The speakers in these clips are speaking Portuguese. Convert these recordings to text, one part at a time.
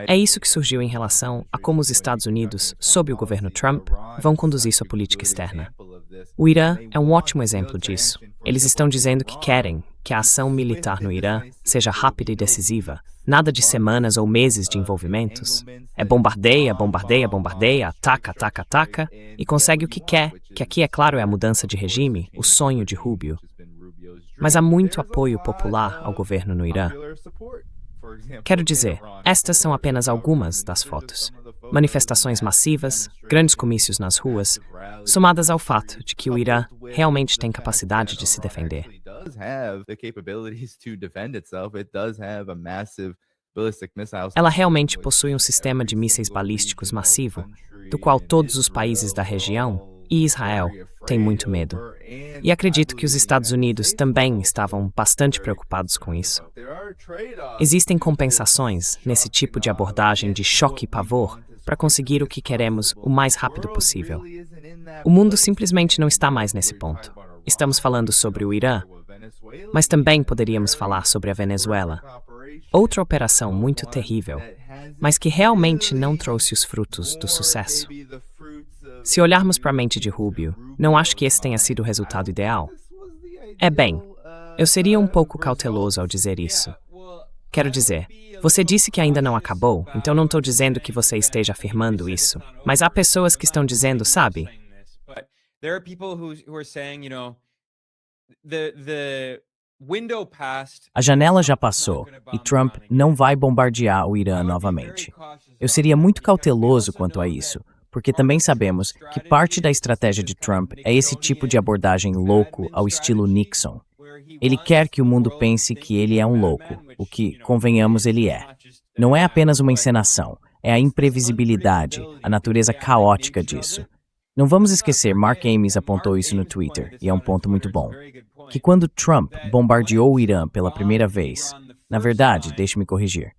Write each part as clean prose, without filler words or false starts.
É isso que surgiu em relação a como os Estados Unidos, sob o governo Trump, vão conduzir sua política externa. O Irã é um ótimo exemplo disso. Eles estão dizendo que querem que a ação militar no Irã seja rápida e decisiva, nada de semanas ou meses de envolvimentos. É bombardeia, bombardeia, bombardeia, ataca, ataca, ataca, e consegue o que quer, que aqui, é claro, é a mudança de regime, o sonho de Rubio. Mas há muito apoio popular ao governo no Irã. Quero dizer, estas são apenas algumas das fotos. Manifestações massivas, grandes comícios nas ruas, somadas ao fato de que o Irã realmente tem capacidade de se defender. Ela realmente possui um sistema de mísseis balísticos massivo, do qual todos os países da região e Israel têm muito medo. E acredito que os Estados Unidos também estavam bastante preocupados com isso. Existem compensações nesse tipo de abordagem de choque e pavor para conseguir o que queremos o mais rápido possível. O mundo simplesmente não está mais nesse ponto. Estamos falando sobre o Irã, mas também poderíamos falar sobre a Venezuela. Outra operação muito terrível, mas que realmente não trouxe os frutos do sucesso. Se olharmos para a mente de Rubio, não acho que esse tenha sido o resultado ideal. Bem, eu seria um pouco cauteloso ao dizer isso. Quero dizer, você disse que ainda não acabou, então não estou dizendo que você esteja afirmando isso. Mas há pessoas que estão dizendo, sabe? A janela já passou e Trump não vai bombardear o Irã novamente. Eu seria muito cauteloso quanto a isso, porque também sabemos que parte da estratégia de Trump é esse tipo de abordagem louco ao estilo Nixon. Ele quer que o mundo pense que ele é um louco, o que, convenhamos, ele é. Não é apenas uma encenação, é a imprevisibilidade, a natureza caótica disso. Não vamos esquecer, Mark Ames apontou isso no Twitter, e é um ponto muito bom, que quando Trump bombardeou o Irã pela primeira vez, na verdade, deixe-me corrigir,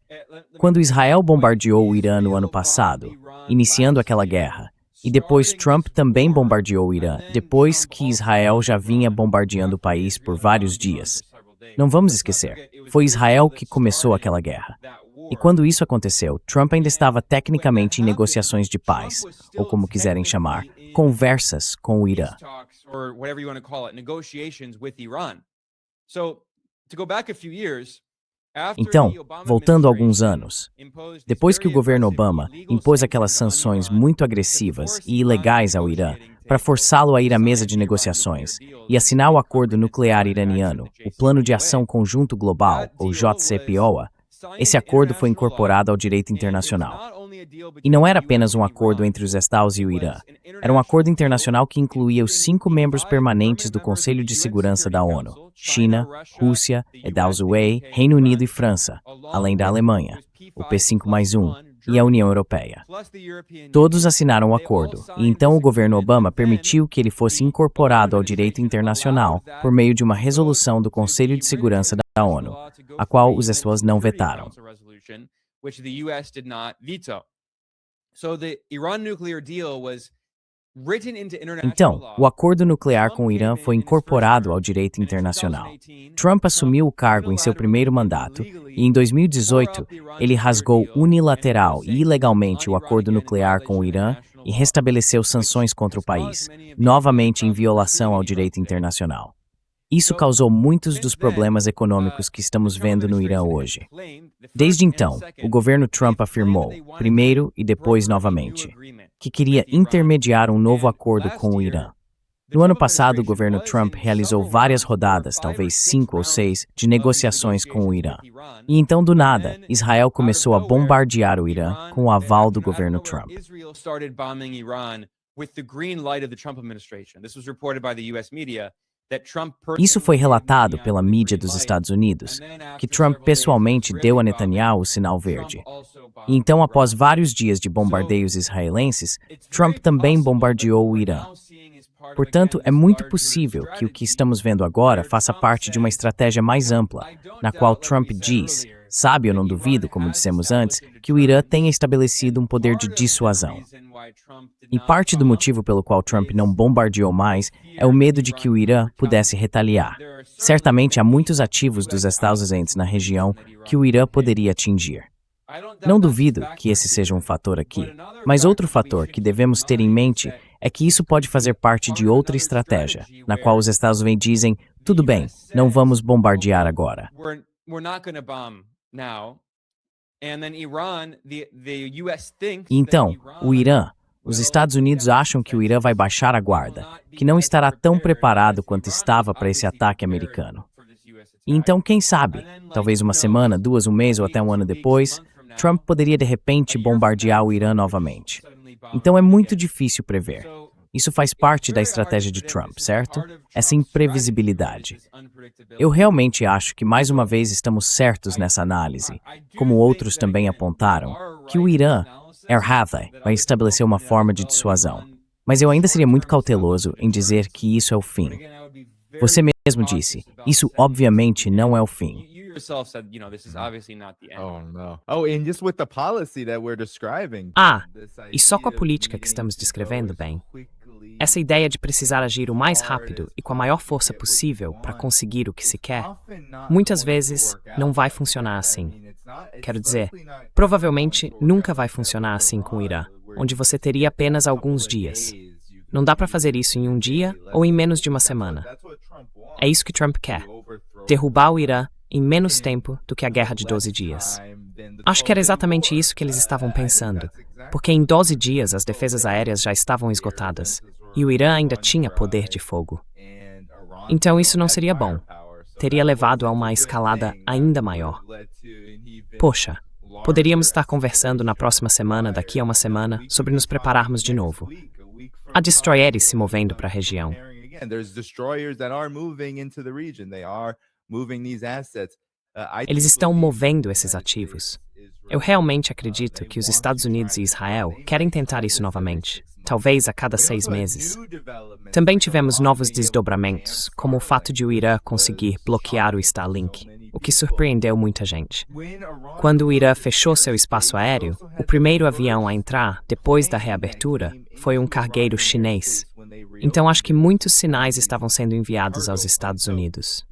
quando Israel bombardeou o Irã no ano passado, iniciando aquela guerra, e depois Trump também bombardeou o Irã, depois que Israel já vinha bombardeando o país por vários dias. Não vamos esquecer, foi Israel que começou aquela guerra. E quando isso aconteceu, Trump ainda estava tecnicamente em negociações de paz, ou como quiserem chamar, conversas com o Irã. Então, voltando alguns anos, depois que o governo Obama impôs aquelas sanções muito agressivas e ilegais ao Irã para forçá-lo a ir à mesa de negociações e assinar o Acordo Nuclear Iraniano, o Plano de Ação Conjunto Global, ou JCPOA, esse acordo foi incorporado ao direito internacional. E não era apenas um acordo entre os Estados e o Irã. Era um acordo internacional que incluía os 5 membros permanentes do Conselho de Segurança da ONU: China, Rússia, Edalzuwei, Reino Unido e França, além da Alemanha, o P5+1 e a União Europeia. Todos assinaram o acordo, e então o governo Obama permitiu que ele fosse incorporado ao direito internacional por meio de uma resolução do Conselho de Segurança da ONU, a qual os Estados não vetaram. Então, o acordo nuclear com o Irã foi incorporado ao direito internacional. Trump assumiu o cargo em seu primeiro mandato e, em 2018, ele rasgou unilateral e ilegalmente o acordo nuclear com o Irã e restabeleceu sanções contra o país, novamente em violação ao direito internacional. Isso causou muitos dos problemas econômicos que estamos vendo no Irã hoje. Desde então, o governo Trump afirmou, primeiro e depois novamente, que queria intermediar um novo acordo com o Irã. No ano passado, o governo Trump realizou várias rodadas, talvez 5 ou 6, de negociações com o Irã. E então, do nada, Israel começou a bombardear o Irã com o aval do governo Trump. Isso foi relatado pela mídia dos Estados Unidos, que Trump pessoalmente deu a Netanyahu o sinal verde. E então, após vários dias de bombardeios israelenses, Trump também bombardeou o Irã. Portanto, é muito possível que o que estamos vendo agora faça parte de uma estratégia mais ampla, na qual Trump diz, sabe, eu não duvido, como dissemos antes, que o Irã tenha estabelecido um poder de dissuasão. E parte do motivo pelo qual Trump não bombardeou mais é o medo de que o Irã pudesse retaliar. Certamente há muitos ativos dos Estados Unidos na região que o Irã poderia atingir. Não duvido que esse seja um fator aqui, mas outro fator que devemos ter em mente é que isso pode fazer parte de outra estratégia, na qual os Estados Unidos dizem, tudo bem, não vamos bombardear agora. E então, o Irã, os Estados Unidos acham que o Irã vai baixar a guarda, que não estará tão preparado quanto estava para esse ataque americano. E então, quem sabe, talvez uma semana, duas, um mês ou até um ano depois, Trump poderia de repente bombardear o Irã novamente. Então é muito difícil prever. Isso faz parte da estratégia de Trump, certo? Essa imprevisibilidade. Eu realmente acho que mais uma vez estamos certos nessa análise, como outros também apontaram, que o Irã, vai estabelecer uma forma de dissuasão. Mas eu ainda seria muito cauteloso em dizer que isso é o fim. Você mesmo disse, isso obviamente não é o fim. E só com a política que estamos descrevendo, bem, essa ideia de precisar agir o mais rápido e com a maior força possível para conseguir o que se quer, muitas vezes não vai funcionar assim. Quero dizer, provavelmente nunca vai funcionar assim com o Irã, onde você teria apenas alguns dias. Não dá para fazer isso em um dia ou em menos de uma semana. É isso que Trump quer, derrubar o Irã em menos tempo do que a guerra de 12 dias. Acho que era exatamente isso que eles estavam pensando, porque em 12 dias as defesas aéreas já estavam esgotadas e o Irã ainda tinha poder de fogo. Então isso não seria bom. Teria levado a uma escalada ainda maior. Poxa, poderíamos estar conversando na próxima semana, daqui a uma semana, sobre nos prepararmos de novo. Há destroyers se movendo para a região. Eles estão movendo esses ativos. Eu realmente acredito que os Estados Unidos e Israel querem tentar isso novamente, talvez a cada 6 meses. Também tivemos novos desdobramentos, como o fato de o Irã conseguir bloquear o Starlink, o que surpreendeu muita gente. Quando o Irã fechou seu espaço aéreo, o primeiro avião a entrar, depois da reabertura, foi um cargueiro chinês. Então acho que muitos sinais estavam sendo enviados aos Estados Unidos.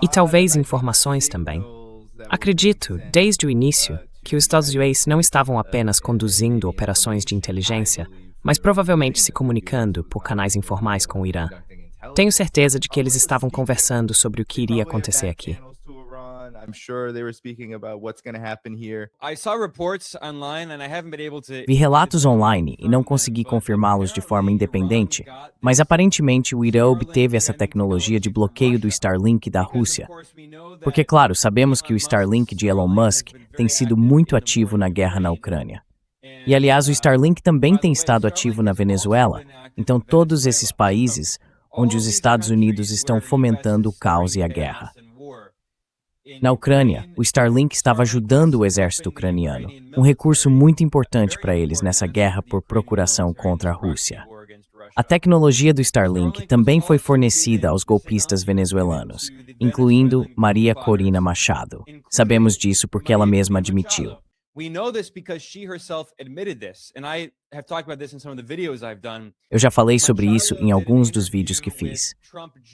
E talvez informações também. Acredito, desde o início, que os Estados Unidos não estavam apenas conduzindo operações de inteligência, mas provavelmente se comunicando por canais informais com o Irã. Tenho certeza de que eles estavam conversando sobre o que iria acontecer aqui. Vi relatos online e não consegui confirmá-los de forma independente, mas aparentemente o Irã obteve essa tecnologia de bloqueio do Starlink da Rússia. Porque, claro, sabemos que o Starlink de Elon Musk tem sido muito ativo na guerra na Ucrânia. E, aliás, o Starlink também tem estado ativo na Venezuela, então todos esses países onde os Estados Unidos estão fomentando o caos e a guerra. Na Ucrânia, o Starlink estava ajudando o exército ucraniano, um recurso muito importante para eles nessa guerra por procuração contra a Rússia. A tecnologia do Starlink também foi fornecida aos golpistas venezuelanos, incluindo Maria Corina Machado. Sabemos disso porque ela mesma admitiu. Eu já falei sobre isso em alguns dos vídeos que fiz.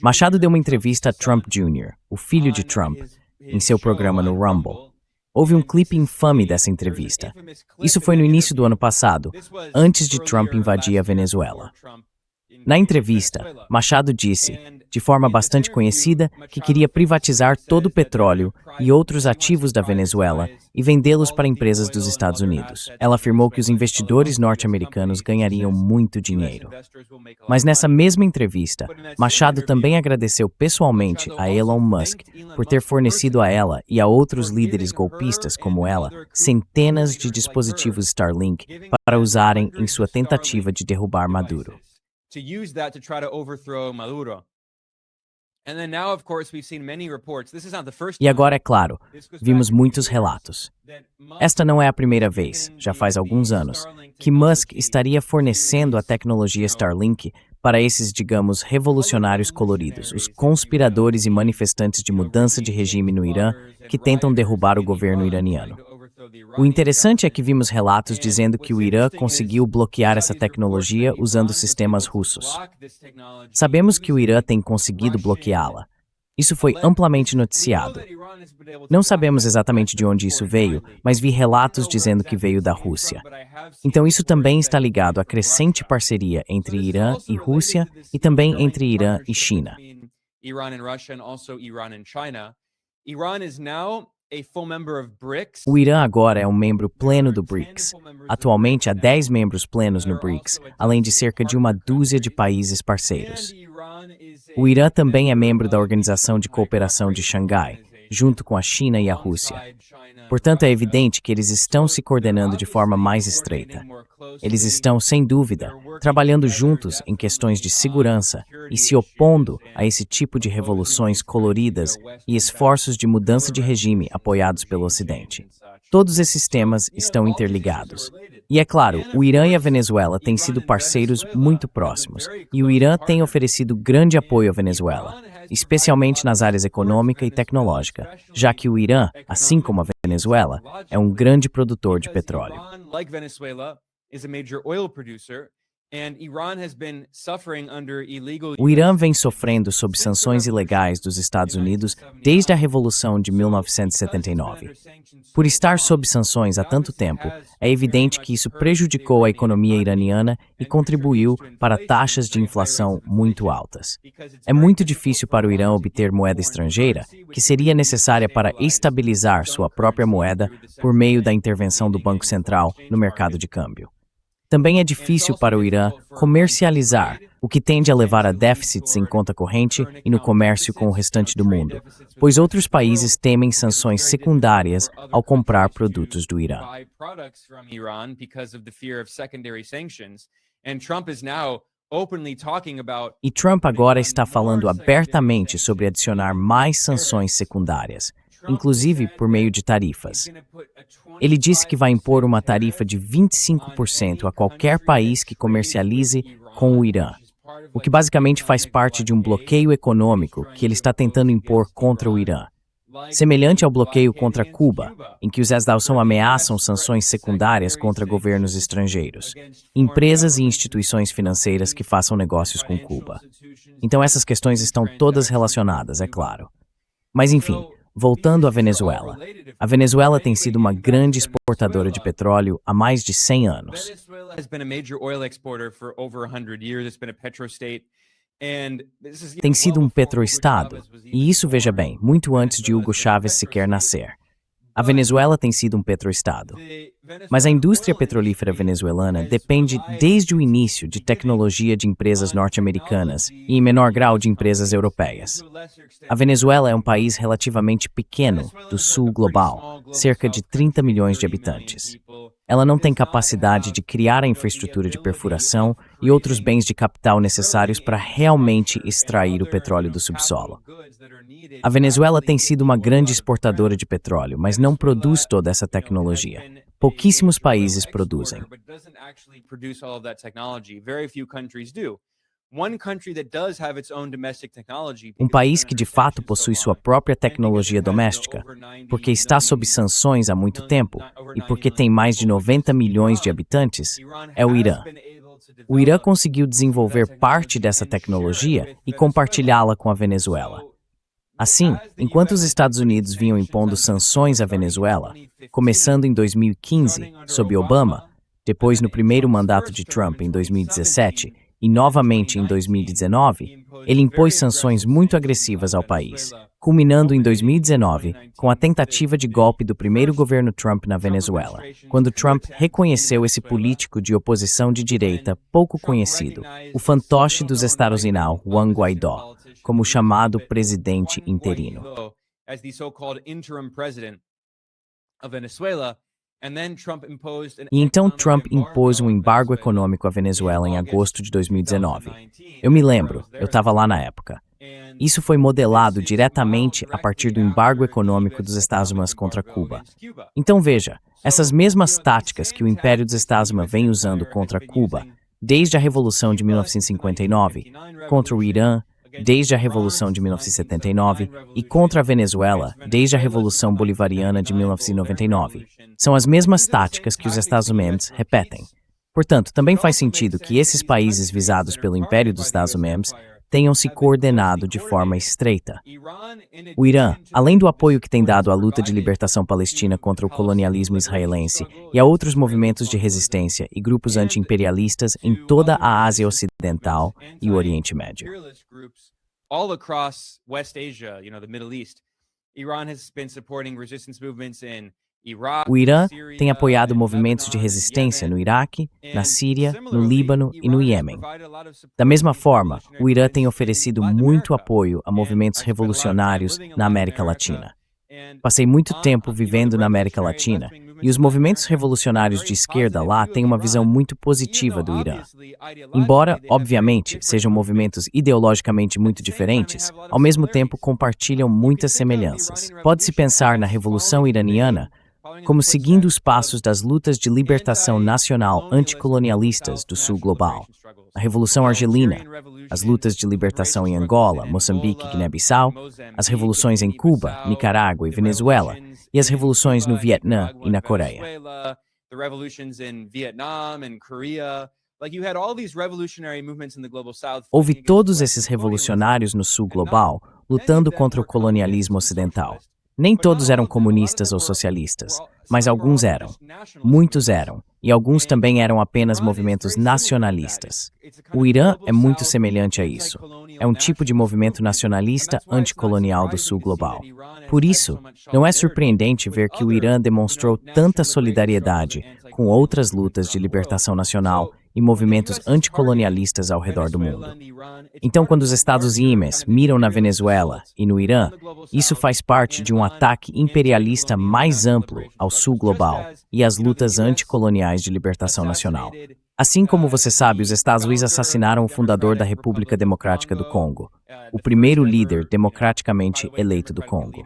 Machado deu uma entrevista a Trump Jr., o filho de Trump, em seu programa no Rumble. Houve um clipe infame dessa entrevista. Isso foi no início do ano passado, antes de Trump invadir a Venezuela. Na entrevista, Machado disse, de forma bastante conhecida, que queria privatizar todo o petróleo e outros ativos da Venezuela e vendê-los para empresas dos Estados Unidos. Ela afirmou que os investidores norte-americanos ganhariam muito dinheiro. Mas nessa mesma entrevista, Machado também agradeceu pessoalmente a Elon Musk por ter fornecido a ela e a outros líderes golpistas como ela centenas de dispositivos Starlink para usarem em sua tentativa de derrubar Maduro. E agora, é claro, vimos muitos relatos. Esta não é a primeira vez, já faz alguns anos, que Musk estaria fornecendo a tecnologia Starlink para esses, digamos, revolucionários coloridos, os conspiradores e manifestantes de mudança de regime no Irã que tentam derrubar o governo iraniano. O interessante é que vimos relatos dizendo que o Irã conseguiu bloquear essa tecnologia usando sistemas russos. Sabemos que o Irã tem conseguido bloqueá-la. Isso foi amplamente noticiado. Não sabemos exatamente de onde isso veio, mas vi relatos dizendo que veio da Rússia. Então isso também está ligado à crescente parceria entre Irã e Rússia e também entre Irã e China. O Irã agora é um membro pleno do BRICS. Atualmente há 10 membros plenos no BRICS, além de cerca de uma dúzia de países parceiros. O Irã também é membro da Organização de Cooperação de Xangai, junto com a China e a Rússia. Portanto, é evidente que eles estão se coordenando de forma mais estreita. Eles estão, sem dúvida, trabalhando juntos em questões de segurança e se opondo a esse tipo de revoluções coloridas e esforços de mudança de regime apoiados pelo Ocidente. Todos esses temas estão interligados. E é claro, o Irã e a Venezuela têm sido parceiros muito próximos, e o Irã tem oferecido grande apoio à Venezuela, especialmente nas áreas econômica e tecnológica, já que o Irã, assim como a Venezuela, é um grande produtor de petróleo. O Irã vem sofrendo sob sanções ilegais dos Estados Unidos desde a Revolução de 1979. Por estar sob sanções há tanto tempo, é evidente que isso prejudicou a economia iraniana e contribuiu para taxas de inflação muito altas. É muito difícil para o Irã obter moeda estrangeira, que seria necessária para estabilizar sua própria moeda por meio da intervenção do Banco Central no mercado de câmbio. Também é difícil para o Irã comercializar, o que tende a levar a déficits em conta corrente e no comércio com o restante do mundo, pois outros países temem sanções secundárias ao comprar produtos do Irã. E Trump agora está falando abertamente sobre adicionar mais sanções secundárias, inclusive por meio de tarifas. Ele disse que vai impor uma tarifa de 25% a qualquer país que comercialize com o Irã, o que basicamente faz parte de um bloqueio econômico que ele está tentando impor contra o Irã. Semelhante ao bloqueio contra Cuba, em que os Estados ameaçam sanções secundárias contra governos estrangeiros, empresas e instituições financeiras que façam negócios com Cuba. Então essas questões estão todas relacionadas, é claro. Mas enfim, voltando à Venezuela. A Venezuela tem sido uma grande exportadora de petróleo há mais de 100 anos. Tem sido um petroestado, e isso, veja bem, muito antes de Hugo Chávez sequer nascer. A Venezuela tem sido um petroestado. Mas a indústria petrolífera venezuelana depende desde o início de tecnologia de empresas norte-americanas e, em menor grau, de empresas europeias. A Venezuela é um país relativamente pequeno do sul global, cerca de 30 milhões de habitantes. Ela não tem capacidade de criar a infraestrutura de perfuração e outros bens de capital necessários para realmente extrair o petróleo do subsolo. A Venezuela tem sido uma grande exportadora de petróleo, mas não produz toda essa tecnologia. Pouquíssimos países produzem. Um país que de fato possui sua própria tecnologia doméstica, porque está sob sanções há muito tempo e porque tem mais de 90 milhões de habitantes, é o Irã. O Irã conseguiu desenvolver parte dessa tecnologia e compartilhá-la com a Venezuela. Assim, enquanto os Estados Unidos vinham impondo sanções à Venezuela, começando em 2015, sob Obama, depois no primeiro mandato de Trump em 2017 e novamente em 2019, ele impôs sanções muito agressivas ao país, culminando em 2019 com a tentativa de golpe do primeiro governo Trump na Venezuela, quando Trump reconheceu esse político de oposição de direita pouco conhecido, o fantoche dos Estados Unidos, Juan Guaidó, como o chamado presidente interino. E então Trump impôs um embargo econômico à Venezuela em agosto de 2019. Eu me lembro, eu estava lá na época. Isso foi modelado diretamente a partir do embargo econômico dos Estados Unidos contra Cuba. Então veja, essas mesmas táticas que o Império dos Estados Unidos vem usando contra Cuba desde a Revolução de 1959, contra o Irã, desde a Revolução de 1979, e contra a Venezuela, desde a Revolução Bolivariana de 1999. São as mesmas táticas que os Estados Unidos repetem. Portanto, também faz sentido que esses países visados pelo Império dos Estados Unidos tenham se coordenado de forma estreita. O Irã, além do apoio que tem dado à luta de libertação palestina contra o colonialismo israelense e a outros movimentos de resistência e grupos anti-imperialistas em toda a Ásia Ocidental e o Oriente Médio. All across West Asia, the Middle East, Iran has been supporting resistance movements in Iraq. O Irã tem apoiado movimentos de resistência no Iraque, na Síria, no Líbano e no Iêmen. Da mesma forma, o Irã tem oferecido muito apoio a movimentos revolucionários na América Latina. Passei muito tempo vivendo na América Latina e os movimentos revolucionários de esquerda lá têm uma visão muito positiva do Irã. Embora, obviamente, sejam movimentos ideologicamente muito diferentes, ao mesmo tempo compartilham muitas semelhanças. Pode-se pensar na Revolução Iraniana como seguindo os passos das lutas de libertação nacional anticolonialistas do Sul Global, a Revolução Argelina, as lutas de libertação em Angola, Moçambique e Guiné-Bissau, as revoluções em Cuba, Nicarágua e Venezuela, e as revoluções no Vietnã e na Coreia. Houve todos esses revolucionários no Sul Global lutando contra o colonialismo ocidental. Nem todos eram comunistas ou socialistas, mas alguns eram. Muitos eram, e alguns também eram apenas movimentos nacionalistas. O Irã é muito semelhante a isso. É um tipo de movimento nacionalista anticolonial do Sul Global. Por isso, não é surpreendente ver que o Irã demonstrou tanta solidariedade com outras lutas de libertação nacional e movimentos anticolonialistas ao redor do mundo. Então, quando os Estados Unidos miram na Venezuela e no Irã, isso faz parte de um ataque imperialista mais amplo ao Sul Global e às lutas anticoloniais de libertação nacional. Assim como você sabe, os Estados Unidos assassinaram o fundador da República Democrática do Congo, o primeiro líder democraticamente eleito do Congo.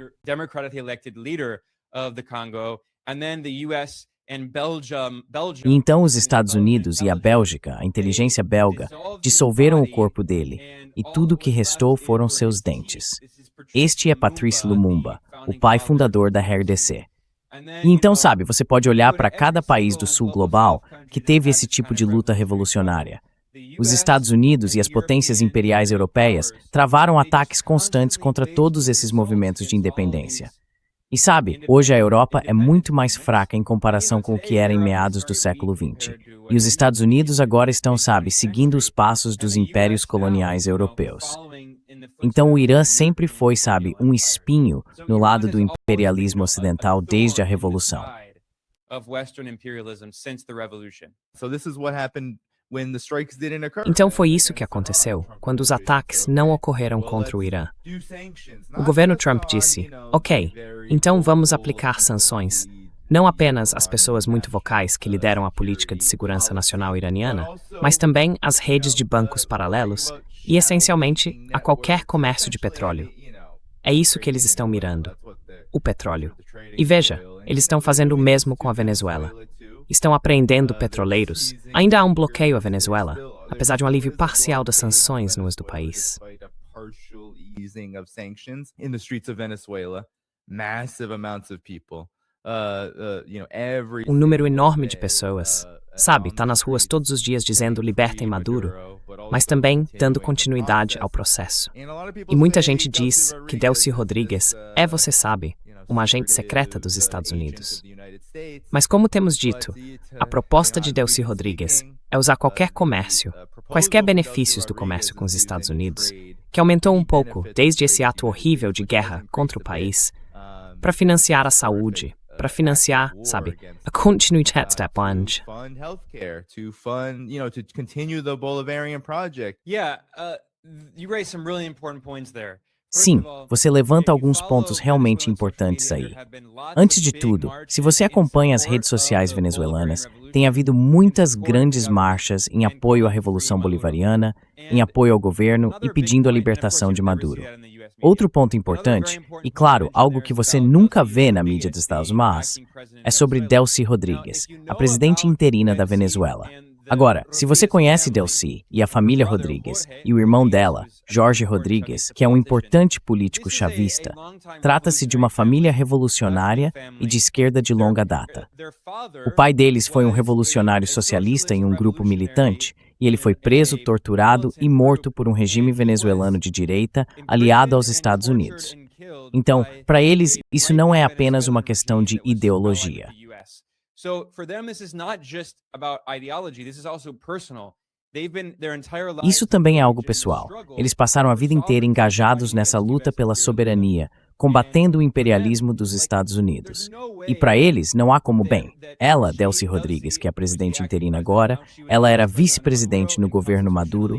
E então os Estados Unidos e a Bélgica, a inteligência belga, dissolveram o corpo dele, e tudo o que restou foram seus dentes. Este é Patrice Lumumba, o pai fundador da RDC. E então, sabe, você pode olhar para cada país do Sul Global que teve esse tipo de luta revolucionária. Os Estados Unidos e as potências imperiais europeias travaram ataques constantes contra todos esses movimentos de independência. E sabe, hoje a Europa é muito mais fraca em comparação com o que era em meados do século XX. E os Estados Unidos agora estão, sabe, seguindo os passos dos impérios coloniais europeus. Então o Irã sempre foi, sabe, um espinho no lado do imperialismo ocidental desde a Revolução. Então foi isso que aconteceu quando os ataques não ocorreram contra o Irã. O governo Trump disse, ok, então vamos aplicar sanções, não apenas às pessoas muito vocais que lideram a política de segurança nacional iraniana, mas também às redes de bancos paralelos e, essencialmente, a qualquer comércio de petróleo. É isso que eles estão mirando, o petróleo. E veja, eles estão fazendo o mesmo com a Venezuela. Estão apreendendo petroleiros. Ainda há um bloqueio à Venezuela, apesar de um alívio parcial das sanções no do país. Um número enorme de pessoas, sabe, está nas ruas todos os dias dizendo libertem Maduro, mas também dando continuidade ao processo. E muita gente diz que Delcy Rodrigues é, você sabe, uma agente secreta dos Estados Unidos. Mas como temos dito, a proposta de Delcy Rodrigues é usar qualquer comércio, quaisquer benefícios do comércio com os Estados Unidos, que aumentou um pouco desde esse ato horrível de guerra contra o país, para financiar a saúde, para financiar, sabe, a continuidade da Band. Sim, você levanta alguns pontos realmente importantes aí. Antes de tudo, se você acompanha as redes sociais venezuelanas, tem havido muitas grandes marchas em apoio à Revolução Bolivariana, em apoio ao governo e pedindo a libertação de Maduro. Outro ponto importante, e claro, algo que você nunca vê na mídia dos Estados Unidos, é sobre Delcy Rodrigues, a presidente interina da Venezuela. Agora, se você conhece Delcy e a família Rodrigues e o irmão dela, Jorge Rodrigues, que é um importante político chavista, trata-se de uma família revolucionária e de esquerda de longa data. O pai deles foi um revolucionário socialista em um grupo militante, e ele foi preso, torturado e morto por um regime venezuelano de direita aliado aos Estados Unidos. Então, para eles, isso não é apenas uma questão de ideologia. Isso também é algo pessoal. Eles passaram a vida inteira engajados nessa luta pela soberania, combatendo o imperialismo dos Estados Unidos. E para eles, não há como bem. Ela, Delcy Rodrigues, que é a presidente interina agora, ela era vice-presidente no governo Maduro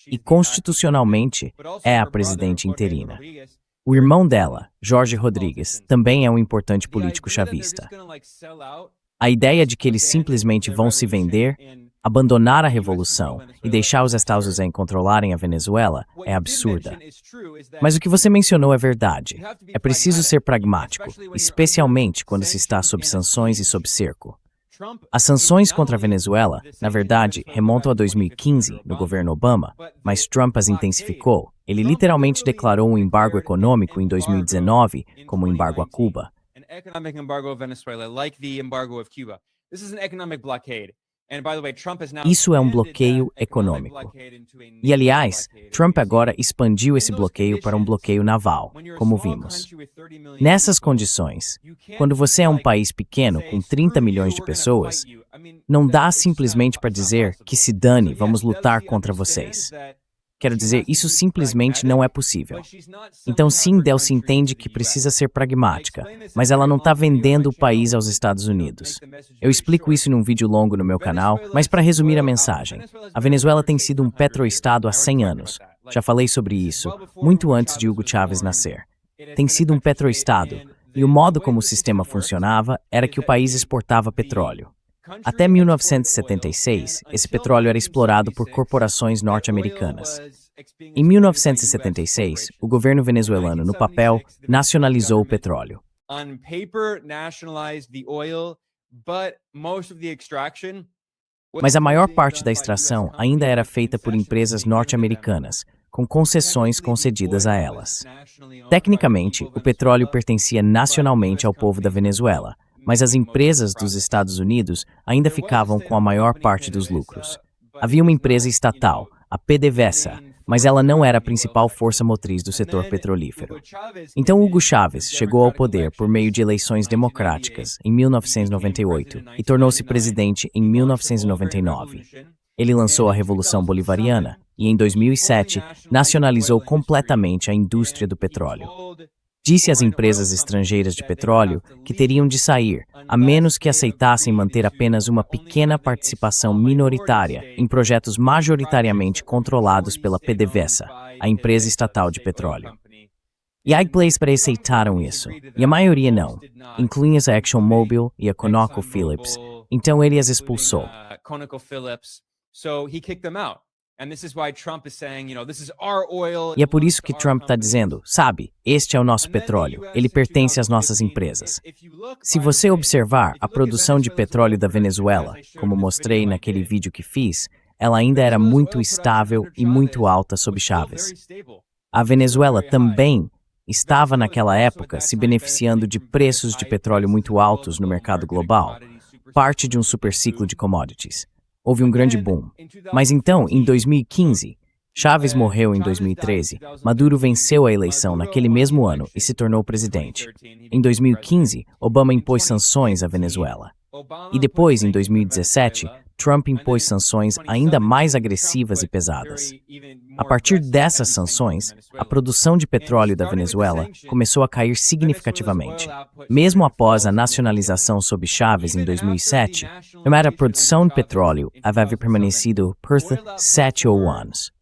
e, constitucionalmente, é a presidente interina. O irmão dela, Jorge Rodrigues, também é um importante político chavista. A ideia de que eles simplesmente vão se vender, abandonar a revolução e deixar os Estados Unidos controlarem a Venezuela é absurda. Mas o que você mencionou é verdade. É preciso ser pragmático, especialmente quando se está sob sanções e sob cerco. As sanções contra a Venezuela, na verdade, remontam a 2015, no governo Obama, mas Trump as intensificou. Ele literalmente declarou um embargo econômico em 2019, como o embargo a Cuba. Isso é um bloqueio econômico. E, aliás, Trump agora expandiu esse bloqueio para um bloqueio naval, como vimos. Nessas condições, quando você é um país pequeno com 30 milhões de pessoas, não dá simplesmente para dizer que se dane, vamos lutar contra vocês. Quero dizer, isso simplesmente não é possível. Então sim, Delcy entende que precisa ser pragmática, mas ela não está vendendo o país aos Estados Unidos. Eu explico isso em um vídeo longo no meu canal, mas para resumir a mensagem, a Venezuela tem sido um petroestado há 100 anos. Já falei sobre isso, muito antes de Hugo Chávez nascer. Tem sido um petroestado, e o modo como o sistema funcionava era que o país exportava petróleo. Até 1976, esse petróleo era explorado por corporações norte-americanas. Em 1976, o governo venezuelano, no papel, nacionalizou o petróleo. Mas a maior parte da extração ainda era feita por empresas norte-americanas, com concessões concedidas a elas. Tecnicamente, o petróleo pertencia nacionalmente ao povo da Venezuela, mas as empresas dos Estados Unidos ainda ficavam com a maior parte dos lucros. Havia uma empresa estatal, a PDVSA, mas ela não era a principal força motriz do setor petrolífero. Então Hugo Chávez chegou ao poder por meio de eleições democráticas em 1998 e tornou-se presidente em 1999. Ele lançou a Revolução Bolivariana e, em 2007, nacionalizou completamente a indústria do petróleo. Disse às empresas estrangeiras de petróleo que teriam de sair, a menos que aceitassem manter apenas uma pequena participação minoritária em projetos majoritariamente controlados pela PDVSA, a empresa estatal de petróleo. E há empresas que aceitaram isso, e a maioria não, incluindo a ExxonMobil e a ConocoPhillips, então ele as expulsou. E é por isso que Trump está dizendo, sabe, este é o nosso petróleo, ele pertence às nossas empresas. Se você observar a produção de petróleo da Venezuela, como mostrei naquele vídeo que fiz, ela ainda era muito estável e muito alta sob Chávez. A Venezuela também estava naquela época se beneficiando de preços de petróleo muito altos no mercado global, parte de um superciclo de commodities. Houve um grande boom. Mas então, em 2015, Chávez morreu em 2013, Maduro venceu a eleição naquele mesmo ano e se tornou presidente. Em 2015, Obama impôs sanções à Venezuela. E depois, em 2017, Trump impôs sanções ainda mais agressivas e pesadas. A partir dessas sanções, a produção de petróleo da Venezuela começou a cair significativamente. Mesmo após a nacionalização sob Chávez em 2007, a produção de petróleo havia permanecido por 7 anos.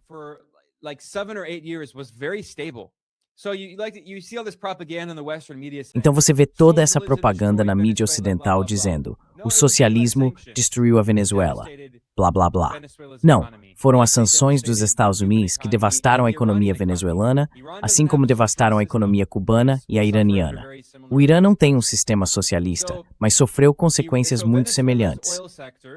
Então você vê toda essa propaganda na mídia ocidental dizendo: o socialismo destruiu a Venezuela. blá blá blá. Não, foram as sanções dos Estados Unidos que devastaram a economia venezuelana, assim como devastaram a economia cubana e a iraniana. O Irã não tem um sistema socialista, mas sofreu consequências muito semelhantes.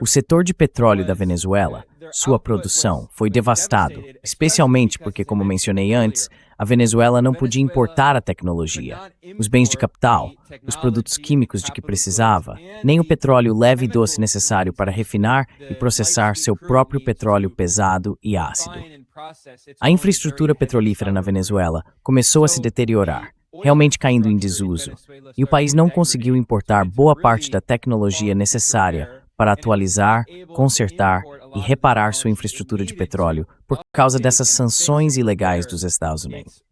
O setor de petróleo da Venezuela, sua produção, foi devastado, especialmente porque, como mencionei antes, a Venezuela não podia importar a tecnologia, os bens de capital, os produtos químicos de que precisava, nem o petróleo leve e doce necessário para refinar e processar seu próprio petróleo pesado e ácido. A infraestrutura petrolífera na Venezuela começou a se deteriorar, realmente caindo em desuso, e o país não conseguiu importar boa parte da tecnologia necessária para atualizar, consertar e reparar sua infraestrutura de petróleo por causa dessas sanções ilegais dos Estados Unidos.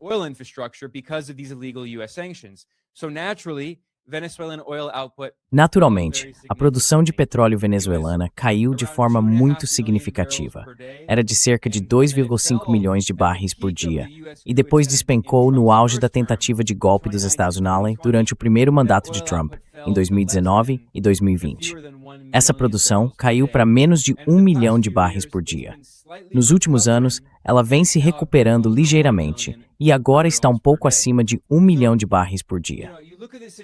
Naturalmente, a produção de petróleo venezuelana caiu de forma muito significativa. Era de cerca de 2,5 milhões de barris por dia, e depois despencou no auge da tentativa de golpe dos Estados Unidos durante o primeiro mandato de Trump, em 2019 e 2020. Essa produção caiu para menos de 1 milhão de barris por dia. Nos últimos anos, ela vem se recuperando ligeiramente e agora está um pouco acima de 1 milhão de barris por dia.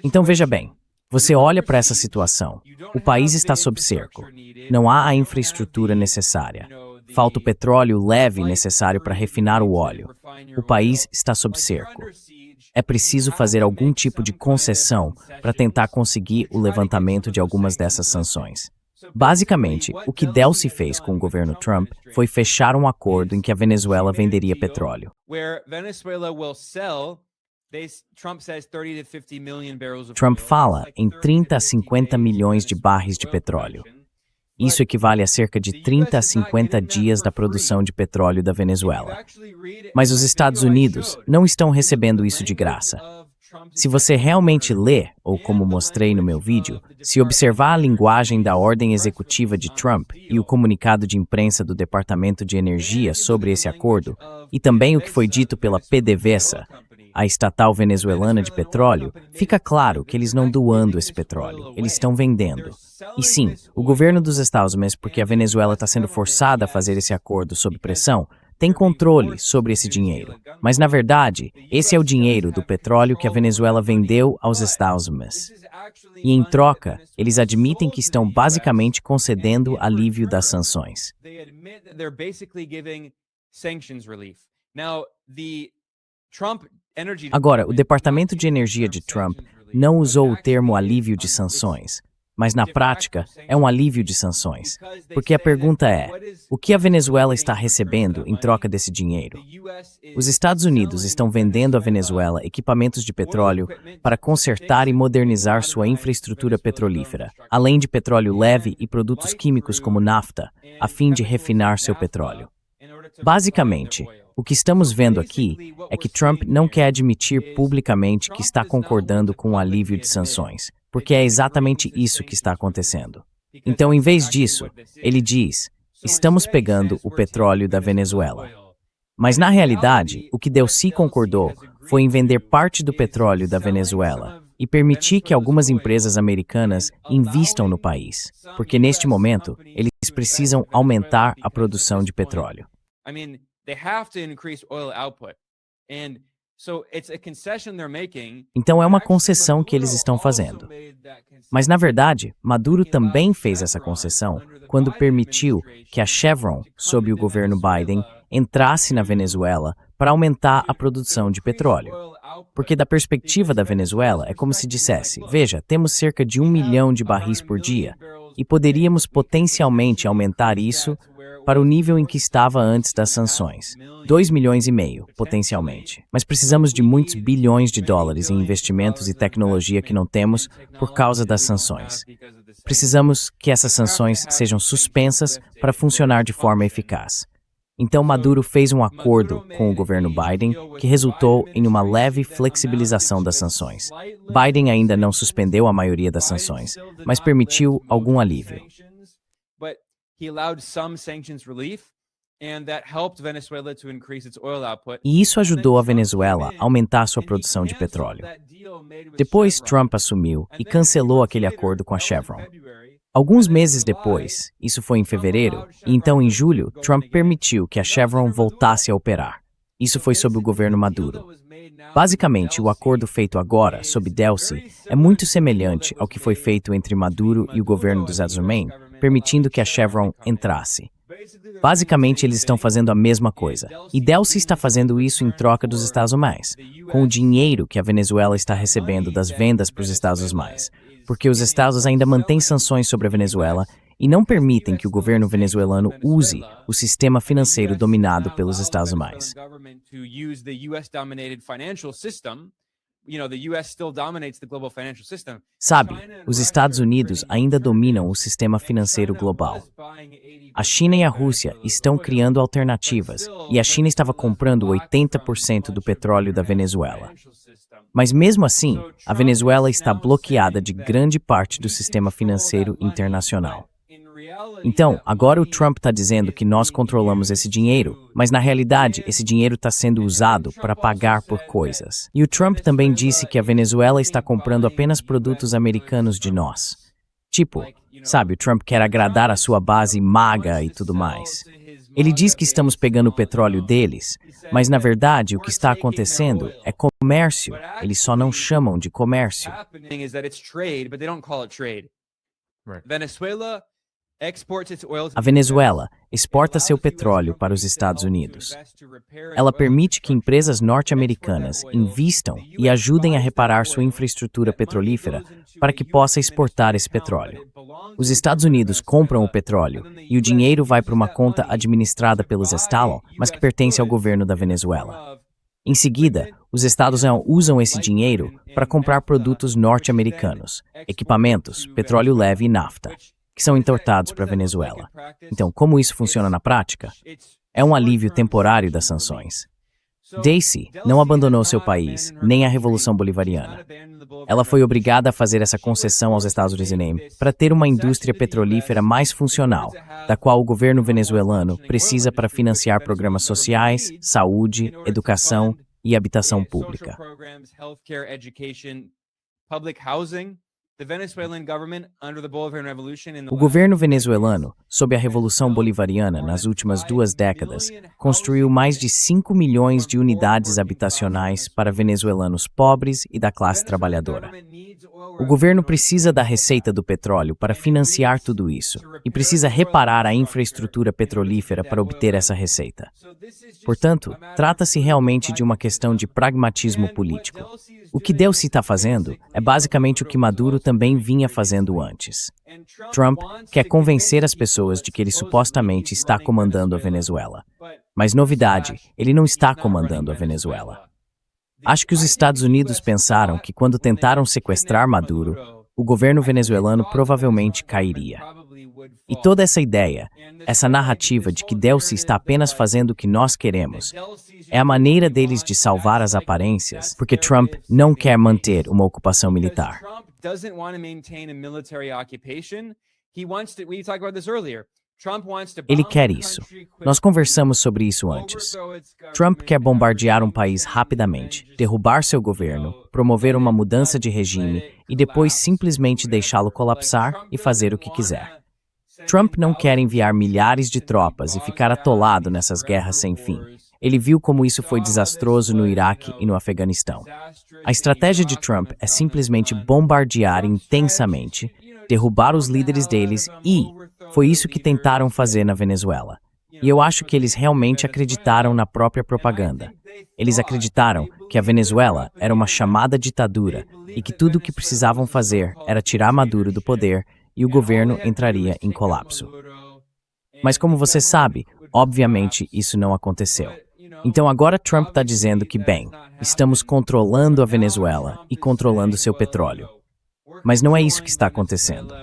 Então veja bem, você olha para essa situação. O país está sob cerco. Não há a infraestrutura necessária. Falta o petróleo leve necessário para refinar o óleo. O país está sob cerco. É preciso fazer algum tipo de concessão para tentar conseguir o levantamento de algumas dessas sanções. Basicamente, o que Delcy fez com o governo Trump foi fechar um acordo em que a Venezuela venderia petróleo. Trump fala em 30 a 50 milhões de barris de petróleo. Isso equivale a cerca de 30 a 50 dias da produção de petróleo da Venezuela. Mas os Estados Unidos não estão recebendo isso de graça. Se você realmente lê, ou como mostrei no meu vídeo, se observar a linguagem da ordem executiva de Trump e o comunicado de imprensa do Departamento de Energia sobre esse acordo, e também o que foi dito pela PDVSA, a estatal venezuelana de petróleo, fica claro que eles não doando esse petróleo, eles estão vendendo. E sim, o governo dos Estados Unidos, porque a Venezuela está sendo forçada a fazer esse acordo sob pressão, tem controle sobre esse dinheiro. Mas, na verdade, esse é o dinheiro do petróleo que a Venezuela vendeu aos Estados Unidos. E, em troca, eles admitem que estão basicamente concedendo alívio das sanções. Agora, o Departamento de Energia de Trump não usou o termo alívio de sanções, mas na prática é um alívio de sanções. Porque a pergunta é, o que a Venezuela está recebendo em troca desse dinheiro? Os Estados Unidos estão vendendo à Venezuela equipamentos de petróleo para consertar e modernizar sua infraestrutura petrolífera, além de petróleo leve e produtos químicos como nafta, a fim de refinar seu petróleo. Basicamente, o que estamos vendo aqui é que Trump não quer admitir publicamente que está concordando com o alívio de sanções, porque é exatamente isso que está acontecendo. Então, em vez disso, ele diz, estamos pegando o petróleo da Venezuela. Mas, na realidade, o que Delcy concordou foi em vender parte do petróleo da Venezuela e permitir que algumas empresas americanas invistam no país, porque, neste momento, eles precisam aumentar a produção de petróleo. Então é uma concessão que eles estão fazendo. Mas, na verdade, Maduro também fez essa concessão quando permitiu que a Chevron, sob o governo Biden, entrasse na Venezuela para aumentar a produção de petróleo. Porque, da perspectiva da Venezuela, é como se dissesse, veja, temos cerca de 1 milhão de barris por dia e poderíamos potencialmente aumentar isso para o nível em que estava antes das sanções. 2,5 milhões, potencialmente. Mas precisamos de muitos bilhões de dólares em investimentos e tecnologia que não temos por causa das sanções. Precisamos que essas sanções sejam suspensas para funcionar de forma eficaz. Então Maduro fez um acordo com o governo Biden que resultou em uma leve flexibilização das sanções. Biden ainda não suspendeu a maioria das sanções, mas permitiu algum alívio. E isso ajudou a Venezuela a aumentar sua produção de petróleo. Depois, Trump assumiu e cancelou aquele acordo com a Chevron. Alguns meses depois, isso foi em fevereiro, e então em julho, Trump permitiu que a Chevron voltasse a operar. Isso foi sob o governo Maduro. Basicamente, o acordo feito agora, sob Delcy, é muito semelhante ao que foi feito entre Maduro e o governo dos Estados Unidos, permitindo que a Chevron entrasse. Basicamente, eles estão fazendo a mesma coisa, e Delcy está fazendo isso em troca dos Estados Unidos, com o dinheiro que a Venezuela está recebendo das vendas para os Estados Unidos, porque os Estados ainda mantêm sanções sobre a Venezuela e não permitem que o governo venezuelano use o sistema financeiro dominado pelos Estados Unidos. Sabe, os Estados Unidos ainda dominam o sistema financeiro global. A China e a Rússia estão criando alternativas, e a China estava comprando 80% do petróleo da Venezuela. Mas mesmo assim, a Venezuela está bloqueada de grande parte do sistema financeiro internacional. Então, agora o Trump está dizendo que nós controlamos esse dinheiro, mas na realidade esse dinheiro está sendo usado para pagar por coisas. E o Trump também disse que a Venezuela está comprando apenas produtos americanos de nós. Tipo, sabe, o Trump quer agradar a sua base maga e tudo mais. Ele diz que estamos pegando o petróleo deles, mas na verdade o que está acontecendo é comércio. Eles só não chamam de comércio. A Venezuela exporta seu petróleo para os Estados Unidos. Ela permite que empresas norte-americanas invistam e ajudem a reparar sua infraestrutura petrolífera para que possa exportar esse petróleo. Os Estados Unidos compram o petróleo e o dinheiro vai para uma conta administrada pelos Estados, mas que pertence ao governo da Venezuela. Em seguida, os Estados usam esse dinheiro para comprar produtos norte-americanos, equipamentos, petróleo leve e nafta, que são importados para a Venezuela. Então, como isso funciona na prática? É um alívio temporário das sanções. Delcy não abandonou seu país, nem a Revolução Bolivariana. Ela foi obrigada a fazer essa concessão aos Estados Unidos para ter uma indústria petrolífera mais funcional, da qual o governo venezuelano precisa para financiar programas sociais, saúde, educação e habitação pública. O governo venezuelano, sob a Revolução Bolivariana nas últimas 2 décadas, construiu mais de 5 milhões de unidades habitacionais para venezuelanos pobres e da classe trabalhadora. O governo precisa da receita do petróleo para financiar tudo isso e precisa reparar a infraestrutura petrolífera para obter essa receita. Portanto, trata-se realmente de uma questão de pragmatismo político. O que Delcy está fazendo é basicamente o que Maduro também vinha fazendo antes. Trump quer convencer as pessoas de que ele supostamente está comandando a Venezuela. Mas novidade, ele não está comandando a Venezuela. Acho que os Estados Unidos pensaram que quando tentaram sequestrar Maduro, o governo venezuelano provavelmente cairia. E toda essa ideia, essa narrativa de que Delcy está apenas fazendo o que nós queremos, é a maneira deles de salvar as aparências, porque Trump não quer manter uma ocupação militar. Ele quer isso. Nós conversamos sobre isso antes. Trump quer bombardear um país rapidamente, derrubar seu governo, promover uma mudança de regime e depois simplesmente deixá-lo colapsar e fazer o que quiser. Trump não quer enviar milhares de tropas e ficar atolado nessas guerras sem fim. Ele viu como isso foi desastroso no Iraque e no Afeganistão. A estratégia de Trump é simplesmente bombardear intensamente, derrubar os líderes deles e foi isso que tentaram fazer na Venezuela. E eu acho que eles realmente acreditaram na própria propaganda. Eles acreditaram que a Venezuela era uma chamada ditadura e que tudo o que precisavam fazer era tirar Maduro do poder e o governo entraria em colapso. Mas como você sabe, obviamente isso não aconteceu. Então agora Trump está dizendo que, bem, estamos controlando a Venezuela e controlando seu petróleo. Mas não é isso que está acontecendo.